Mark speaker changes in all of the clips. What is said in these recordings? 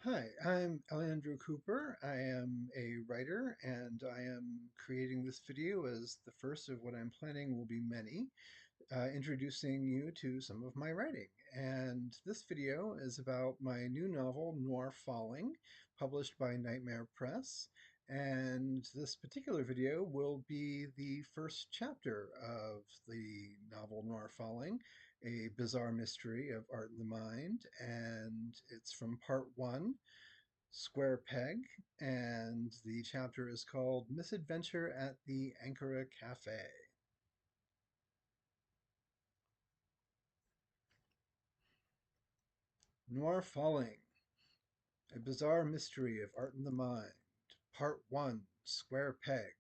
Speaker 1: Hi, I'm Andrew Cooper. I am a writer and I am creating this video as the first of what I'm planning will be many, introducing you to some of my writing. And this video is about my new novel, Noir Falling, published by Nightmare Press. And this particular video will be the first chapter of the novel Noir Falling, a bizarre mystery of art and the mind. And it's from part one, Square Peg, and the chapter is called Misadventure at the Ankara Cafe. Noir Falling, a bizarre mystery of art and the mind. Part 1, Square Peg.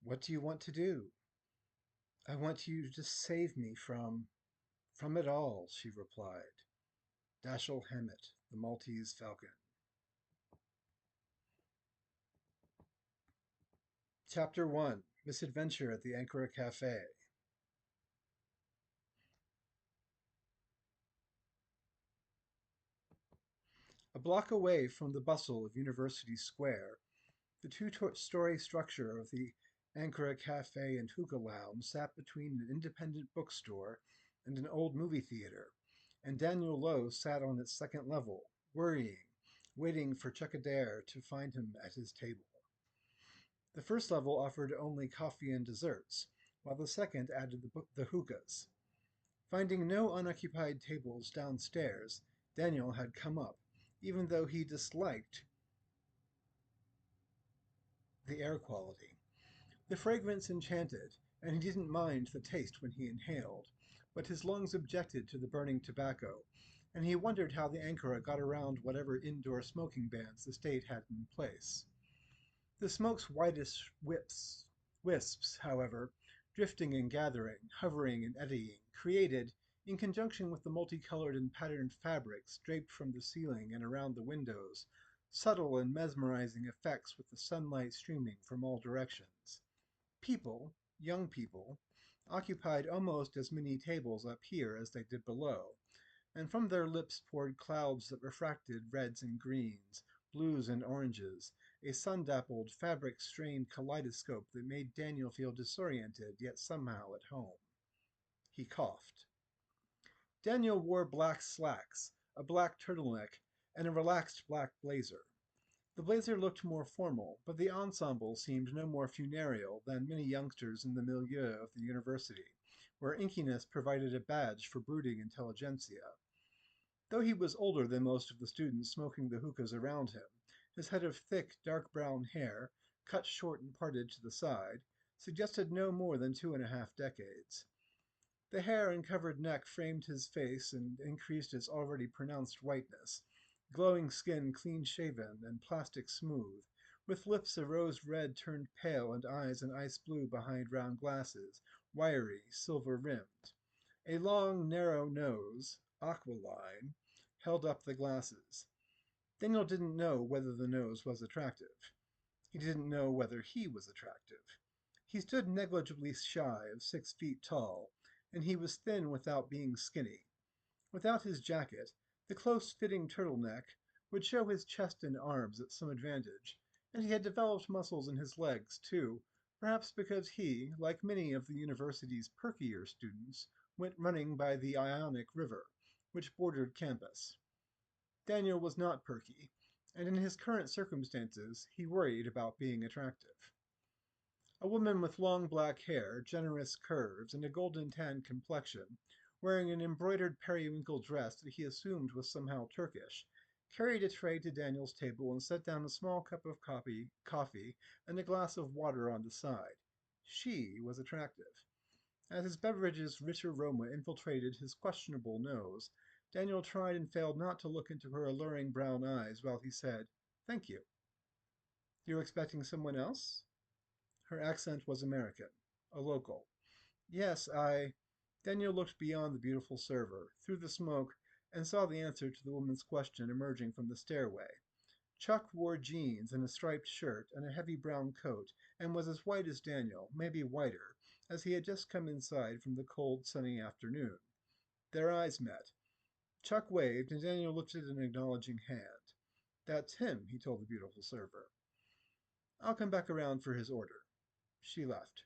Speaker 1: What do you want to do? I want you to save me from it all, she replied. Dashiell Hammett, the Maltese Falcon. Chapter 1, Misadventure at the Ankara Cafe. A block away from the bustle of University Square, the two-story structure of the Ankara Cafe and Hookah Lounge sat between an independent bookstore and an old movie theater, and Daniel Lowe sat on its second level, worrying, waiting for Chuck Adair to find him at his table. The first level offered only coffee and desserts, while the second added the hookahs. Finding no unoccupied tables downstairs, Daniel had come up, even though he disliked the air quality. The fragrance enchanted, and he didn't mind the taste when he inhaled, but his lungs objected to the burning tobacco, and he wondered how the Ankara got around whatever indoor smoking bans the state had in place. The smoke's whitish wisps, however, drifting and gathering, hovering and eddying, created, in conjunction with the multicolored and patterned fabrics draped from the ceiling and around the windows, subtle and mesmerizing effects with the sunlight streaming from all directions. People, young people, occupied almost as many tables up here as they did below, and from their lips poured clouds that refracted reds and greens, blues and oranges, a sun-dappled, fabric-strained kaleidoscope that made Daniel feel disoriented, yet somehow at home. He coughed. Daniel wore black slacks, a black turtleneck, and a relaxed black blazer. The blazer looked more formal, but the ensemble seemed no more funereal than many youngsters in the milieu of the university, where inkiness provided a badge for brooding intelligentsia. Though he was older than most of the students smoking the hookahs around him, his head of thick, dark brown hair, cut short and parted to the side, suggested no more than 2.5 decades. The hair and covered neck framed his face and increased its already pronounced whiteness, glowing skin clean-shaven and plastic smooth, with lips a rose red turned pale and eyes an ice blue behind round glasses, wiry, silver-rimmed. A long, narrow nose, aquiline, held up the glasses. Daniel didn't know whether the nose was attractive. He didn't know whether he was attractive. He stood negligibly shy of 6 feet tall, and he was thin without being skinny. Without his jacket, the close-fitting turtleneck would show his chest and arms at some advantage, and he had developed muscles in his legs, too, perhaps because he, like many of the university's perkier students, went running by the Ionic River, which bordered campus. Daniel was not perky, and in his current circumstances, he worried about being attractive. A woman with long black hair, generous curves, and a golden tan complexion, wearing an embroidered periwinkle dress that he assumed was somehow Turkish, carried a tray to Daniel's table and set down a small cup of coffee and a glass of water on the side. She was attractive. As his beverage's rich aroma infiltrated his questionable nose, Daniel tried and failed not to look into her alluring brown eyes while he said, "Thank you." "You're expecting someone else?" Her accent was American, a local. "Yes, I—" Daniel looked beyond the beautiful server, through the smoke, and saw the answer to the woman's question emerging from the stairway. Chuck wore jeans and a striped shirt and a heavy brown coat, and was as white as Daniel, maybe whiter, as he had just come inside from the cold, sunny afternoon. Their eyes met. Chuck waved, and Daniel lifted an acknowledging hand. That's him, he told the beautiful server. I'll come back around for his order. She left.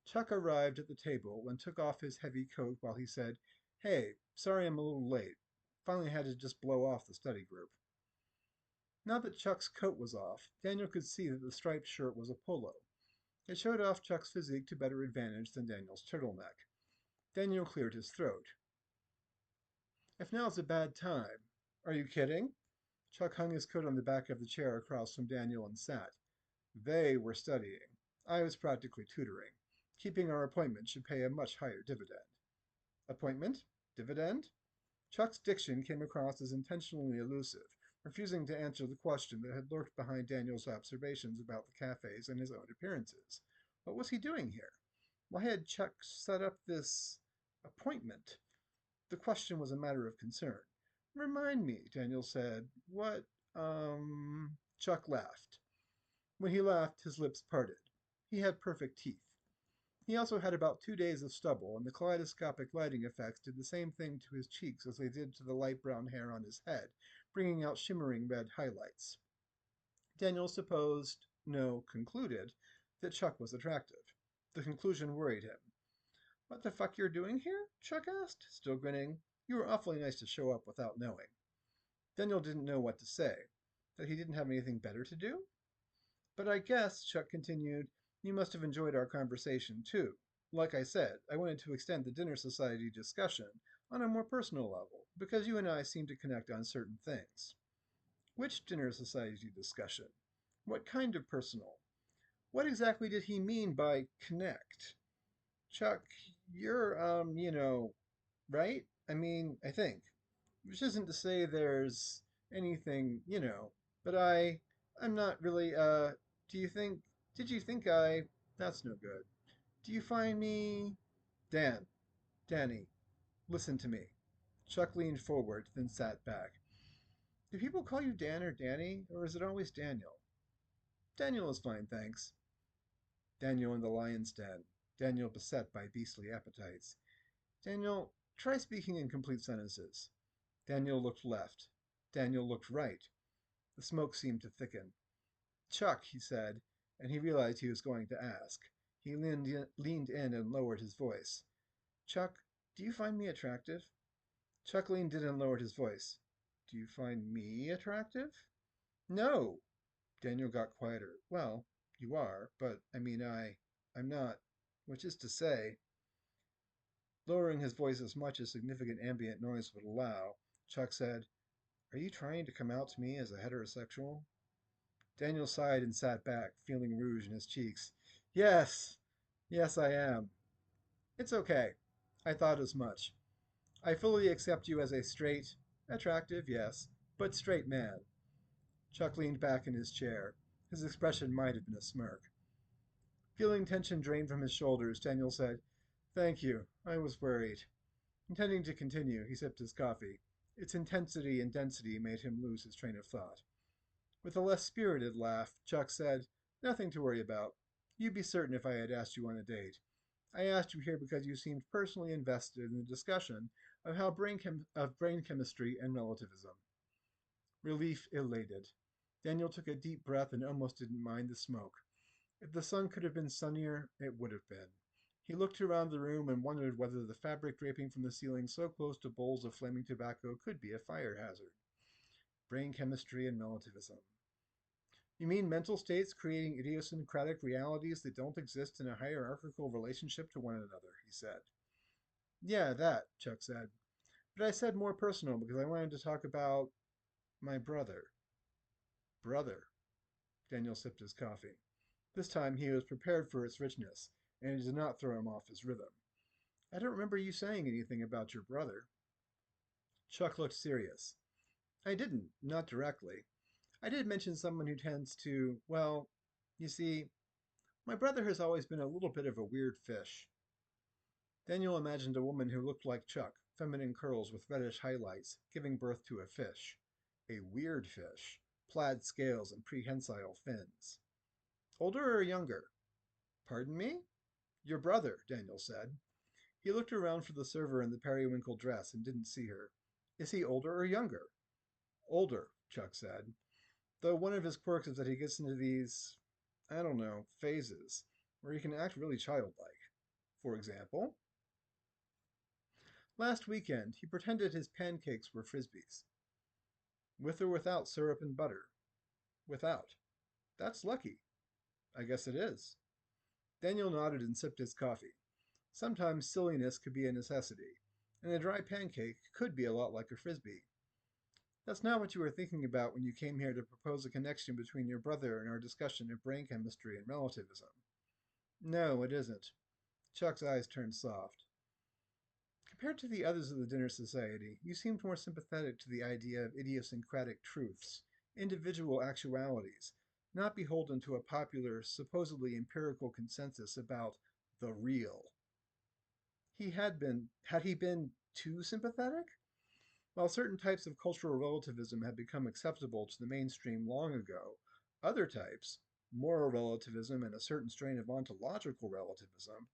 Speaker 1: Chuck arrived at the table and took off his heavy coat while he said, Hey, sorry I'm a little late. Finally had to just blow off the study group. Now that Chuck's coat was off, Daniel could see that the striped shirt was a polo. It showed off Chuck's physique to better advantage than Daniel's turtleneck. Daniel cleared his throat. If now's a bad time. Are you kidding? Chuck hung his coat on the back of the chair across from Daniel and sat. They were studying. I was practically tutoring. Keeping our appointment should pay a much higher dividend. Appointment? Dividend? Chuck's diction came across as intentionally elusive, refusing to answer the question that had lurked behind Daniel's observations about the cafes and his own appearances. What was he doing here? Why had Chuck set up this appointment? The question was a matter of concern. Remind me, Daniel said. What, Chuck laughed. When he laughed, his lips parted. He had perfect teeth. He also had about 2 days of stubble, and the kaleidoscopic lighting effects did the same thing to his cheeks as they did to the light brown hair on his head, bringing out shimmering red highlights. Daniel supposed, no, concluded, that Chuck was attractive. The conclusion worried him. What the fuck you're doing here? Chuck asked, still grinning. You were awfully nice to show up without knowing. Daniel didn't know what to say. That he didn't have anything better to do? But I guess, Chuck continued, you must have enjoyed our conversation, too. Like I said, I wanted to extend the dinner society discussion on a more personal level, because you and I seem to connect on certain things. Which dinner society discussion? What kind of personal? What exactly did he mean by connect? Chuck, you're, right? I mean, I think. Which isn't to say there's anything, but I'm not really, do you think, did you think that's no good. Do you find me, Danny, listen to me. Chuck leaned forward, then sat back. Do people call you Dan or Danny, or is it always Daniel? Daniel is fine, thanks. Daniel in the lion's den. Daniel beset by beastly appetites. Daniel, try speaking in complete sentences. Daniel looked left. Daniel looked right. The smoke seemed to thicken. Chuck, he said, and he realized he was going to ask. He leaned in and lowered his voice. Chuck, do you find me attractive? Chuck leaned in and lowered his voice. Do you find me attractive? No. Daniel got quieter. Well, you are, but I'm not. Which is to say, lowering his voice as much as significant ambient noise would allow, Chuck said, Are you trying to come out to me as a heterosexual? Daniel sighed and sat back, feeling rouge in his cheeks. Yes, yes, I am. It's okay. I thought as much. I fully accept you as a straight, attractive, yes, but straight man. Chuck leaned back in his chair. His expression might have been a smirk. Feeling tension drain from his shoulders, Daniel said, Thank you. I was worried. Intending to continue, he sipped his coffee. Its intensity and density made him lose his train of thought. With a less spirited laugh, Chuck said, Nothing to worry about. You'd be certain if I had asked you on a date. I asked you here because you seemed personally invested in the discussion of how brain chemistry and relativism. Relief elated. Daniel took a deep breath and almost didn't mind the smoke. If the sun could have been sunnier, it would have been. He looked around the room and wondered whether the fabric draping from the ceiling so close to bowls of flaming tobacco could be a fire hazard. Brain chemistry and relativism. You mean mental states creating idiosyncratic realities that don't exist in a hierarchical relationship to one another, he said. Yeah, that, Chuck said. But I said more personal because I wanted to talk about my brother. Brother. Daniel sipped his coffee. This time he was prepared for its richness, and it did not throw him off his rhythm. I don't remember you saying anything about your brother. Chuck looked serious. I didn't, not directly. I did mention someone who tends to, well, you see, my brother has always been a little bit of a weird fish. Daniel imagined a woman who looked like Chuck, feminine curls with reddish highlights, giving birth to a fish. A weird fish, plaid scales and prehensile fins. Older or younger? Pardon me? Your brother, Daniel said. He looked around for the server in the periwinkle dress and didn't see her. Is he older or younger? Older, Chuck said. Though one of his quirks is that he gets into these, I don't know, phases where he can act really childlike. For example, last weekend he pretended his pancakes were frisbees. With or without syrup and butter? Without. That's lucky. I guess it is. Daniel nodded and sipped his coffee. Sometimes silliness could be a necessity, and a dry pancake could be a lot like a frisbee. That's not what you were thinking about when you came here to propose a connection between your brother and our discussion of brain chemistry and relativism. No, it isn't. Chuck's eyes turned soft. Compared to the others of the dinner society, you seemed more sympathetic to the idea of idiosyncratic truths, individual actualities, not beholden to a popular, supposedly empirical consensus about the real. Had he been too sympathetic? While certain types of cultural relativism had become acceptable to the mainstream long ago, other types, moral relativism and a certain strain of ontological relativism,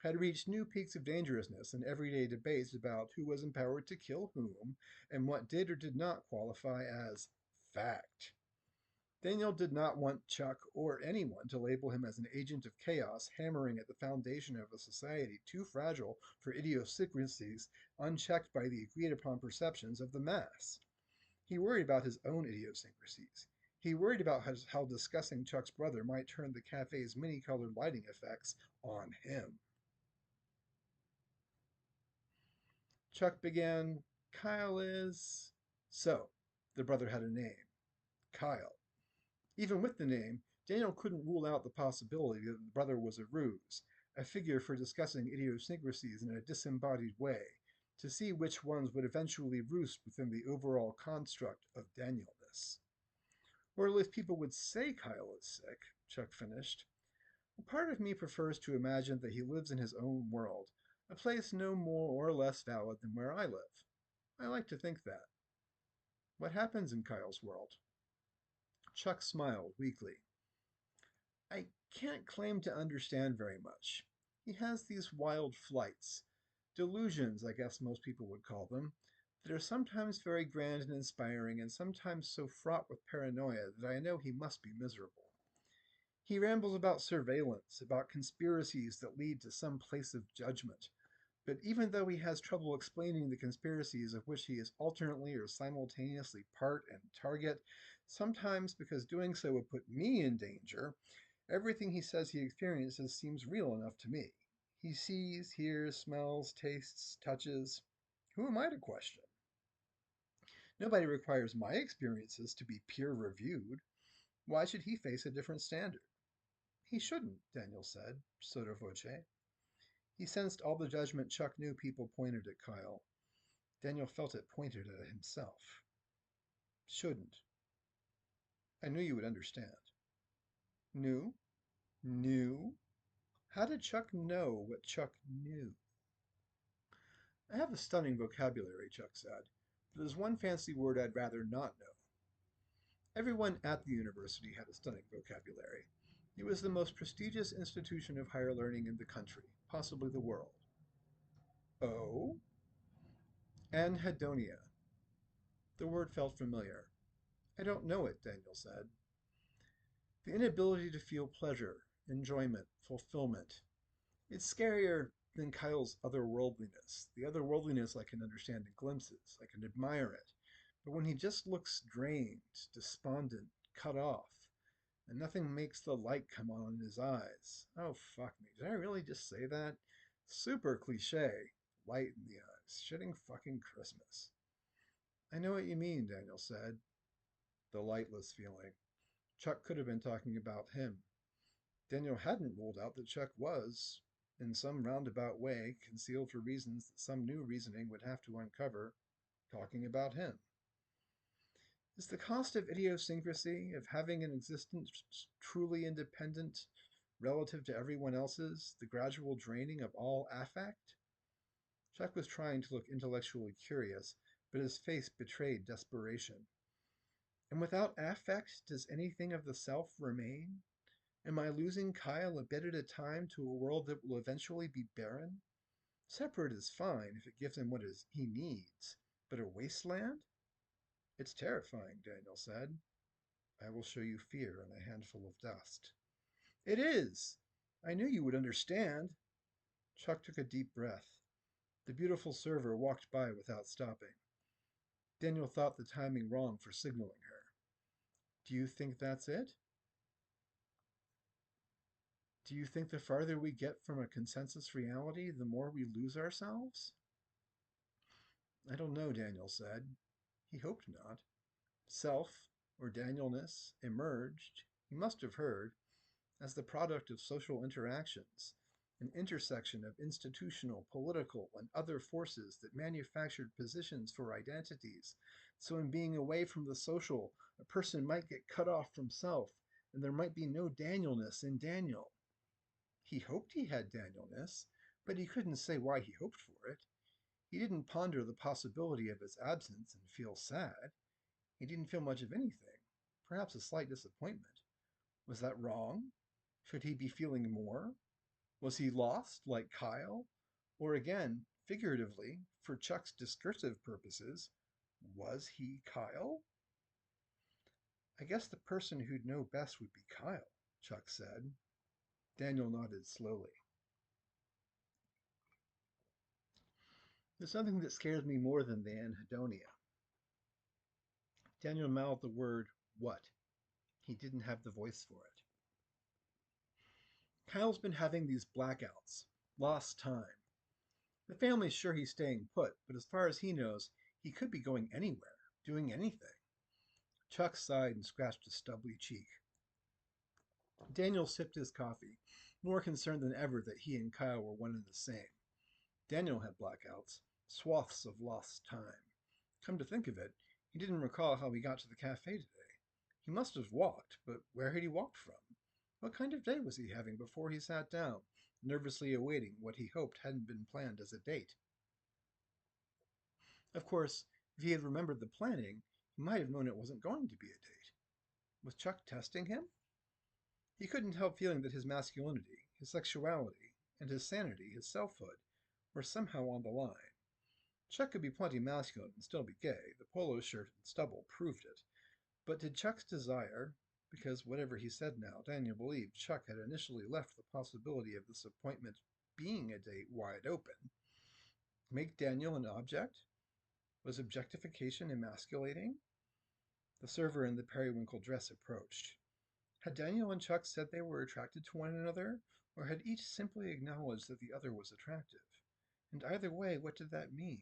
Speaker 1: had reached new peaks of dangerousness in everyday debates about who was empowered to kill whom and what did or did not qualify as fact. Daniel did not want Chuck or anyone to label him as an agent of chaos hammering at the foundation of a society too fragile for idiosyncrasies unchecked by the agreed upon perceptions of the mass. He worried about his own idiosyncrasies. He worried about how discussing Chuck's brother might turn the cafe's many colored lighting effects on him. Chuck began, Kyle is. So, the brother had a name Kyle. Even with the name, Daniel couldn't rule out the possibility that the brother was a ruse, a figure for discussing idiosyncrasies in a disembodied way, to see which ones would eventually roost within the overall construct of Danielness. Or at least people would say Kyle is sick, Chuck finished. A part of me prefers to imagine that he lives in his own world, a place no more or less valid than where I live. I like to think that. What happens in Kyle's world? Chuck smiled weakly. I can't claim to understand very much. He has these wild flights, delusions, I guess most people would call them, that are sometimes very grand and inspiring and sometimes so fraught with paranoia that I know he must be miserable. He rambles about surveillance, about conspiracies that lead to some place of judgment. But even though he has trouble explaining the conspiracies of which he is alternately or simultaneously part and target, sometimes because doing so would put me in danger, everything he says he experiences seems real enough to me. He sees, hears, smells, tastes, touches. Who am I to question? Nobody requires my experiences to be peer reviewed. Why should he face a different standard? He shouldn't, Daniel said, sotto voce. He sensed all the judgment Chuck knew people pointed at Kyle. Daniel felt it pointed at himself. Shouldn't. I knew you would understand. Knew? Knew? How did Chuck know what Chuck knew? I have a stunning vocabulary, Chuck said, but there's one fancy word I'd rather not know. Everyone at the university had a stunning vocabulary. It was the most prestigious institution of higher learning in the country, possibly the world. Oh? Anhedonia. The word felt familiar. I don't know it, Daniel said. The inability to feel pleasure, enjoyment, fulfillment. It's scarier than Kyle's otherworldliness. The otherworldliness I can understand in glimpses. I can admire it. But when he just looks drained, despondent, cut off, and nothing makes the light come on in his eyes. Oh, fuck me. Did I really just say that? Super cliche. Light in the eyes. Shitting fucking Christmas. I know what you mean, Daniel said. The lightless feeling. Chuck could have been talking about him. Daniel hadn't ruled out that Chuck was, in some roundabout way, concealed for reasons that some new reasoning would have to uncover, talking about him. Is the cost of idiosyncrasy, of having an existence truly independent relative to everyone else's, the gradual draining of all affect? Chuck was trying to look intellectually curious, but his face betrayed desperation. And without affect, does anything of the self remain? Am I losing Kyle a bit at a time to a world that will eventually be barren? Separate is fine if it gives him what he needs, but a wasteland? It's terrifying, Daniel said. I will show you fear and a handful of dust. It is! I knew you would understand. Chuck took a deep breath. The beautiful server walked by without stopping. Daniel thought the timing wrong for signaling her. Do you think that's it? Do you think the farther we get from a consensus reality, the more we lose ourselves? I don't know, Daniel said. He hoped not. Self, or Danielness, emerged, he must have heard, as the product of social interactions, an intersection of institutional, political, and other forces that manufactured positions for identities. So in being away from the social, a person might get cut off from self, and there might be no Danielness in Daniel. He hoped he had Danielness, but he couldn't say why he hoped for it. He didn't ponder the possibility of its absence and feel sad. He didn't feel much of anything, perhaps a slight disappointment. Was that wrong? Should he be feeling more? Was he lost, like Kyle? Or again, figuratively, for Chuck's discursive purposes, was he Kyle? I guess the person who'd know best would be Kyle, Chuck said. Daniel nodded slowly. There's something that scares me more than the anhedonia. Daniel mouthed the word, what? He didn't have the voice for it. Kyle's been having these blackouts. Lost time. The family's sure he's staying put, but as far as he knows, he could be going anywhere, doing anything. Chuck sighed and scratched a stubbly cheek. Daniel sipped his coffee, more concerned than ever that he and Kyle were one and the same. Daniel had blackouts, swaths of lost time. Come to think of it, he didn't recall how he got to the cafe today. He must have walked, but where had he walked from? What kind of day was he having before he sat down, nervously awaiting what he hoped hadn't been planned as a date? Of course, if he had remembered the planning, he might have known it wasn't going to be a date. Was Chuck testing him? He couldn't help feeling that his masculinity, his sexuality, and his sanity, his selfhood, were somehow on the line. Chuck could be plenty masculine and still be gay. The polo shirt and stubble proved it. But did Chuck's desire, because whatever he said now, Daniel believed Chuck had initially left the possibility of this appointment being a date wide open, make Daniel an object? Was objectification emasculating? The server in the periwinkle dress approached. Had Daniel and Chuck said they were attracted to one another, or had each simply acknowledged that the other was attractive? And either way, what did that mean?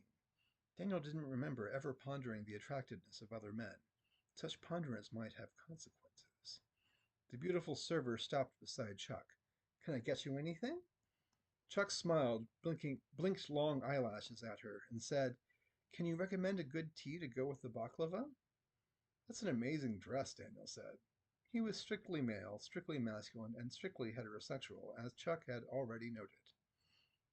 Speaker 1: Daniel didn't remember ever pondering the attractiveness of other men. Such ponderance might have consequences. The beautiful server stopped beside Chuck. Can I get you anything? Chuck smiled, blinked long eyelashes at her, and said, Can you recommend a good tea to go with the baklava? That's an amazing dress, Daniel said. He was strictly male, strictly masculine, and strictly heterosexual, as Chuck had already noted.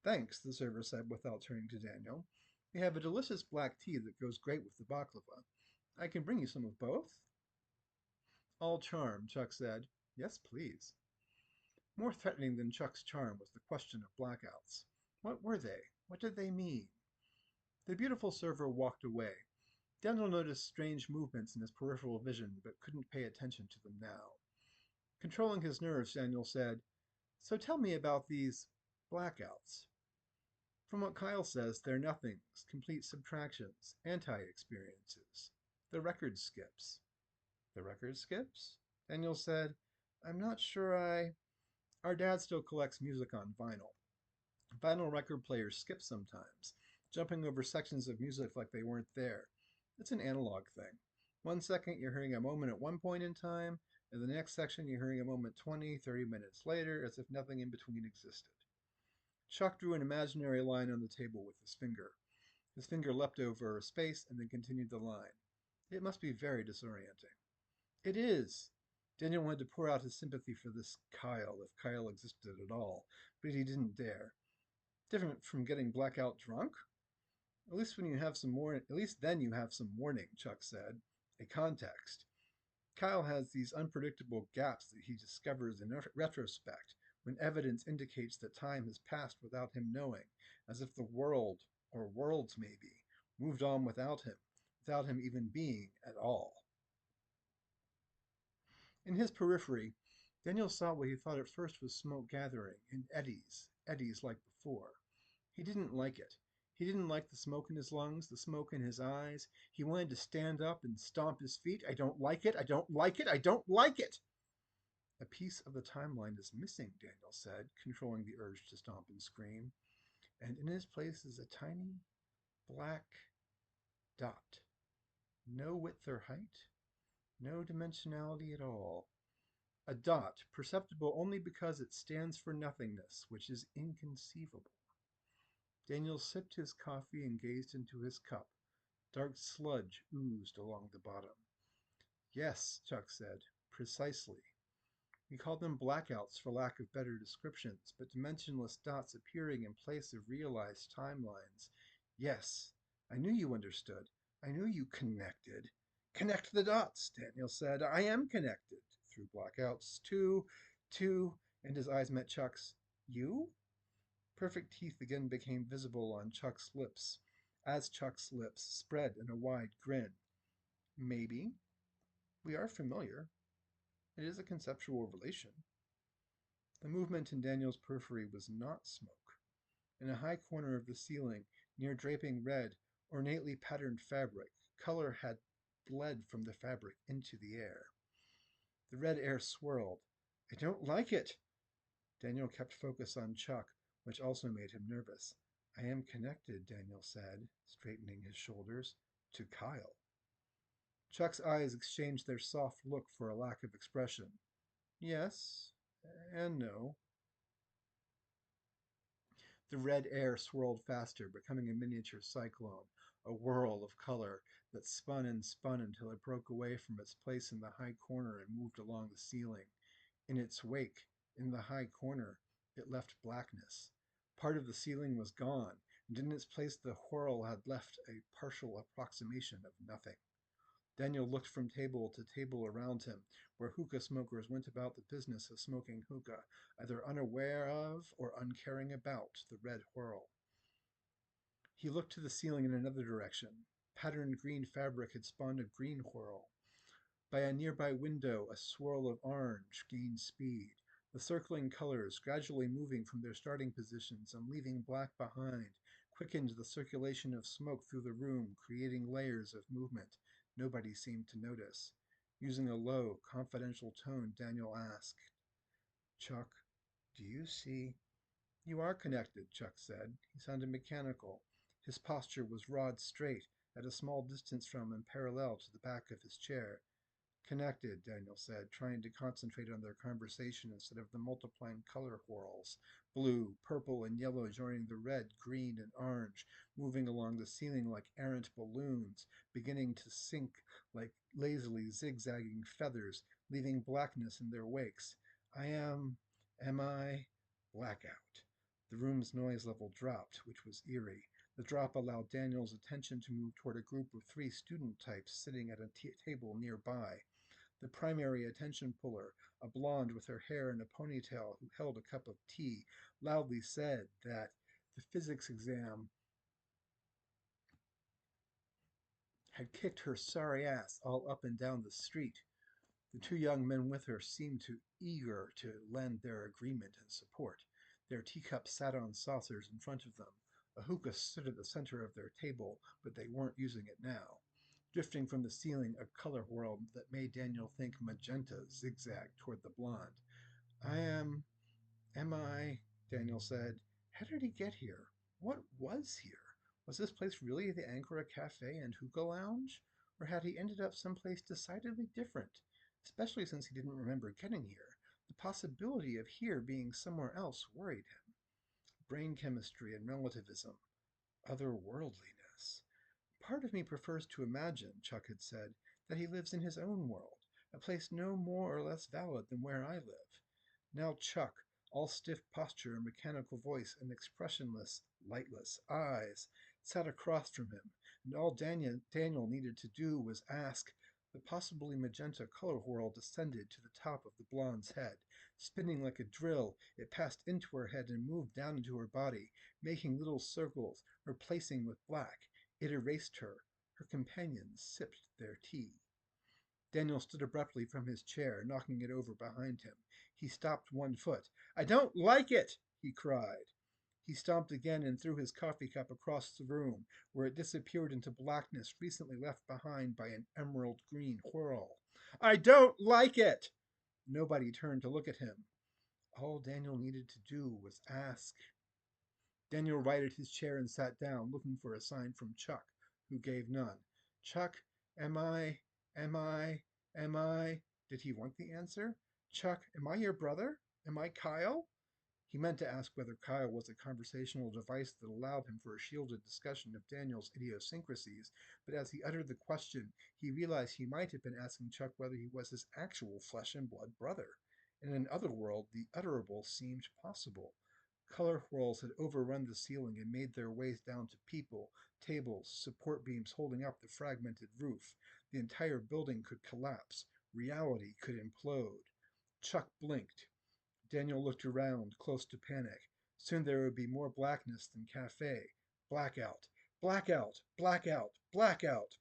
Speaker 1: Thanks, the server said without turning to Daniel. We have a delicious black tea that goes great with the baklava. I can bring you some of both? All charm, Chuck said. Yes, please. More threatening than Chuck's charm was the question of blackouts. What were they? What did they mean? The beautiful server walked away. Daniel noticed strange movements in his peripheral vision, but couldn't pay attention to them now. Controlling his nerves, Daniel said, So tell me about these blackouts. From what Kyle says, they're nothings, complete subtractions, anti-experiences. The record skips. The record skips? Daniel said, I'm not sure Our dad still collects music on vinyl. Vinyl record players skip sometimes, jumping over sections of music like they weren't there. It's an analog thing. 1 second you're hearing a moment at one point in time, and the next section you're hearing a moment 20, 30 minutes later, as if nothing in between existed. Chuck drew an imaginary line on the table with his finger. His finger leapt over a space and then continued the line. It must be very disorienting. It is. Daniel wanted to pour out his sympathy for this Kyle, if Kyle existed at all, but he didn't dare. Different from getting blackout drunk? At least then you have some warning, Chuck said. A context. Kyle has these unpredictable gaps that he discovers in retrospect, when evidence indicates that time has passed without him knowing, as if the world, or worlds maybe, moved on without him even being at all. In his periphery, Daniel saw what he thought at first was smoke gathering in eddies like before. He didn't like it. He didn't like the smoke in his lungs, the smoke in his eyes. He wanted to stand up and stomp his feet. I don't like it. I don't like it. I don't like it. A piece of the timeline is missing, Daniel said, controlling the urge to stomp and scream. And in his place is a tiny black dot. No width or height, no dimensionality at all. A dot, perceptible only because it stands for nothingness, which is inconceivable. Daniel sipped his coffee and gazed into his cup. Dark sludge oozed along the bottom. Yes, Chuck said, precisely. We call them blackouts for lack of better descriptions, but dimensionless dots appearing in place of realized timelines. Yes, I knew you understood. I knew you connected. Connect the dots, Daniel said. I am connected. Through blackouts, and his eyes met Chuck's. You? Perfect teeth again became visible on Chuck's lips, as Chuck's lips spread in a wide grin. Maybe. We are familiar. It is a conceptual relation. The movement in Daniel's periphery was not smoke. In a high corner of the ceiling, near draping red, ornately patterned fabric, color had bled from the fabric into the air. The red air swirled. I don't like it. Daniel kept focus on Chuck, which also made him nervous. I am connected, Daniel said, straightening his shoulders, to Kyle. Chuck's eyes exchanged their soft look for a lack of expression. Yes and no. The red air swirled faster, becoming a miniature cyclone, a whirl of color that spun and spun until it broke away from its place in the high corner and moved along the ceiling. In its wake, in the high corner, it left blackness. Part of the ceiling was gone, and in its place the whirl had left a partial approximation of nothing. Daniel looked from table to table around him, where hookah smokers went about the business of smoking hookah, either unaware of or uncaring about the red whirl. He looked to the ceiling in another direction. Patterned green fabric had spawned a green whirl. By a nearby window, a swirl of orange gained speed, the circling colors gradually moving from their starting positions and leaving black behind, quickened the circulation of smoke through the room, creating layers of movement. Nobody seemed to notice. Using a low, confidential tone, Daniel asked, Chuck, do you see? You are connected, Chuck said. He sounded mechanical. His posture was rod straight, at a small distance from and parallel to the back of his chair. Connected, Daniel said, trying to concentrate on their conversation instead of the multiplying color whirls. Blue, purple, and yellow joining the red, green, and orange, moving along the ceiling like errant balloons, beginning to sink like lazily zigzagging feathers, leaving blackness in their wakes. Am I? Blackout. The room's noise level dropped, which was eerie. The drop allowed Daniel's attention to move toward a group of 3 student types sitting at a table nearby. The primary attention puller, a blonde with her hair in a ponytail who held a cup of tea, loudly said that the physics exam had kicked her sorry ass all up and down the street. The 2 young men with her seemed eager to lend their agreement and support. Their teacups sat on saucers in front of them. A hookah stood at the center of their table, but they weren't using it now. Drifting from the ceiling, a color whirl that made Daniel think magenta zigzagged toward the blonde. Am I? Daniel said. How did he get here? What was here? Was this place really the Ankara Cafe and Hookah Lounge? Or had he ended up someplace decidedly different? Especially since he didn't remember getting here. The possibility of here being somewhere else worried him. Brain chemistry and relativism. Otherworldliness. Part of me prefers to imagine, Chuck had said, that he lives in his own world, a place no more or less valid than where I live. Now Chuck, all stiff posture and mechanical voice and expressionless, lightless eyes, sat across from him, and all Daniel needed to do was ask. The possibly magenta color whirl descended to the top of the blonde's head. Spinning like a drill, it passed into her head and moved down into her body, making little circles, replacing with black. It erased her. Her companions sipped their tea. Daniel stood abruptly from his chair, knocking it over behind him. He stopped one foot. "I don't like it!" he cried. He stomped again and threw his coffee cup across the room, where it disappeared into blackness recently left behind by an emerald green whirl. "I don't like it!" Nobody turned to look at him. All Daniel needed to do was ask. Daniel righted his chair and sat down, looking for a sign from Chuck, who gave none. "Chuck, am I, am I, am I?" Did he want the answer? "Chuck, am I your brother? Am I Kyle?" He meant to ask whether Kyle was a conversational device that allowed him for a shielded discussion of Daniel's idiosyncrasies, but as he uttered the question, he realized he might have been asking Chuck whether he was his actual flesh and blood brother. In an otherworld, the utterable seemed possible. Color whirls had overrun the ceiling and made their ways down to people, tables, support beams holding up the fragmented roof. The entire building could collapse. Reality could implode. Chuck blinked. Daniel looked around, close to panic. Soon there would be more blackness than cafe. Blackout, blackout, blackout, blackout.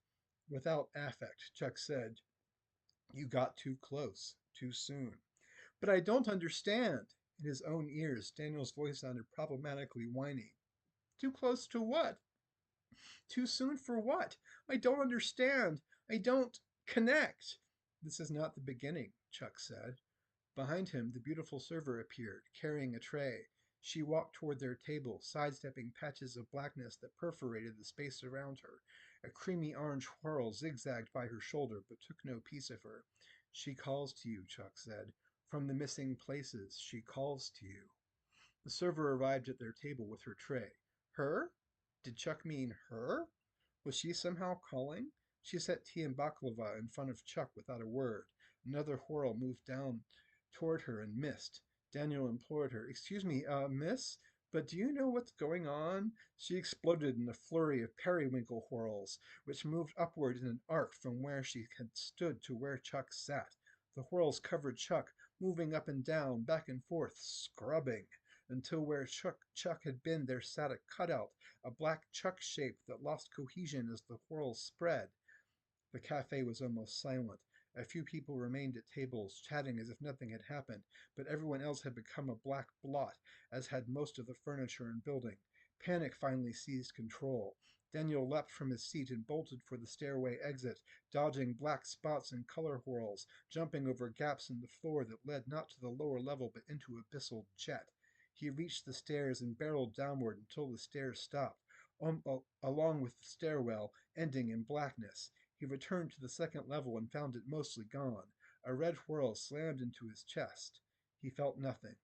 Speaker 1: Without affect, Chuck said, "You got too close, too soon." "But I don't understand." In his own ears, Daniel's voice sounded problematically whiny. "Too close to what? Too soon for what? I don't understand. I don't connect." "This is not the beginning," Chuck said. Behind him, the beautiful server appeared, carrying a tray. She walked toward their table, sidestepping patches of blackness that perforated the space around her. A creamy orange whirl zigzagged by her shoulder, but took no piece of her. "She calls to you," Chuck said. "From the missing places, she calls to you." The server arrived at their table with her tray. Her? Did Chuck mean her? Was she somehow calling? She set tea and baklava in front of Chuck without a word. Another whirl moved down toward her and missed. Daniel implored her, "Excuse me, miss, but do you know what's going on?" She exploded in a flurry of periwinkle whirls, which moved upward in an arc from where she had stood to where Chuck sat. The whirls covered Chuck, moving up and down, back and forth, scrubbing, until where Chuck had been there sat a cutout, a black Chuck shape that lost cohesion as the whirls spread. The cafe was almost silent. A few people remained at tables, chatting as if nothing had happened, but everyone else had become a black blot, as had most of the furniture and building. Panic finally seized control. Daniel leapt from his seat and bolted for the stairway exit, dodging black spots and color whirls, jumping over gaps in the floor that led not to the lower level but into abyssal jet. He reached the stairs and barreled downward until the stairs stopped, along with the stairwell, ending in blackness. He returned to the second level and found it mostly gone. A red whirl slammed into his chest. He felt nothing.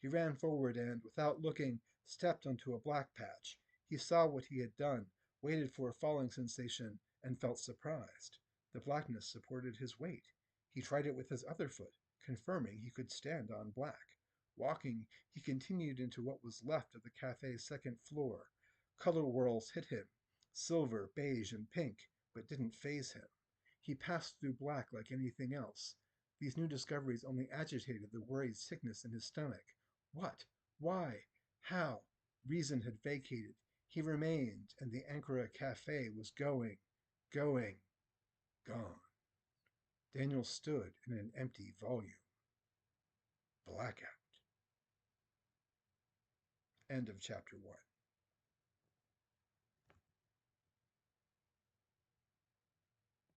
Speaker 1: He ran forward and, without looking, stepped onto a black patch. He saw what he had done, waited for a falling sensation, and felt surprised. The blackness supported his weight. He tried it with his other foot, confirming he could stand on black. Walking, he continued into what was left of the cafe's second floor. Color whirls hit him, silver, beige, and pink, but didn't faze him. He passed through black like anything else. These new discoveries only agitated the worried sickness in his stomach. What? Why? How? Reason had vacated. He remained, and the Ankara Cafe was going, gone. Daniel stood in an empty volume. Blackout. End of chapter 1.